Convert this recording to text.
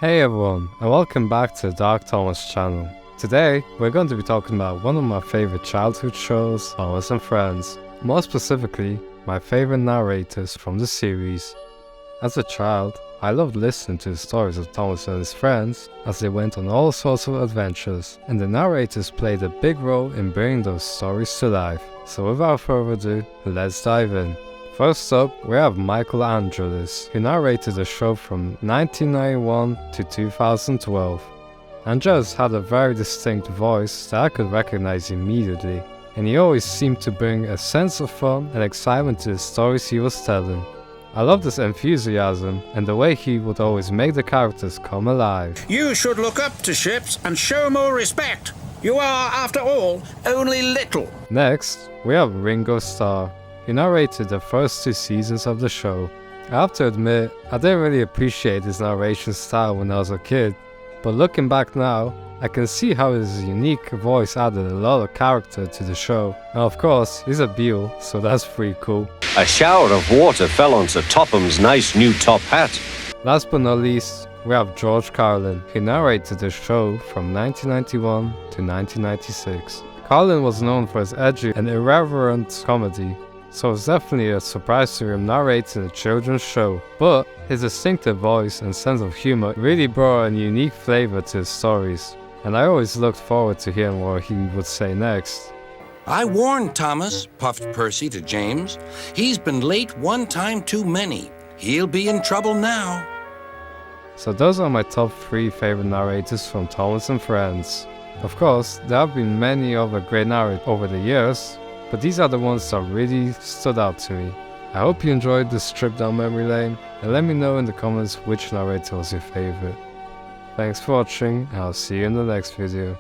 Hey everyone, and welcome back to the Dark Thomas channel. Today, we're going to be talking about one of my favorite childhood shows, Thomas and Friends. More specifically, my favorite narrators from the series. As a child, I loved listening to the stories of Thomas and his friends as they went on all sorts of adventures, and the narrators played a big role in bringing those stories to life. So without further ado, let's dive in. First up, we have Angelis, who narrated the show from 1991 to 2012. Angelis had a very distinct voice that I could recognize immediately, and he always seemed to bring a sense of fun and excitement to the stories he was telling. I loved his enthusiasm and the way he would always make the characters come alive. You should look up to ships and show more respect. You are, after all, only little. Next, we have Ringo Starr. He narrated the first 2 seasons of the show. I have to admit, I didn't really appreciate his narration style when I was a kid, but looking back now, I can see how his unique voice added a lot of character to the show. And of course, he's a Beal, so that's pretty cool. A shower of water fell onto Topham's nice new top hat. Last but not least, we have Carlin. He narrated the show from 1991 to 1996. Carlin was known for his edgy and irreverent comedy, so it's definitely a surprise to hear him narrating a children's show, but his distinctive voice and sense of humor really brought a unique flavor to his stories, and I always looked forward to hearing what he would say next. I warned Thomas, puffed Percy to James. He's been late one time too many. He'll be in trouble now. So those are my top 3 favorite narrators from Thomas and Friends. Of course, there have been many other great narrators over the years, but these are the ones that really stood out to me. I hope you enjoyed this trip down memory lane, and let me know in the comments which narrator was your favorite. Thanks for watching, and I'll see you in the next video.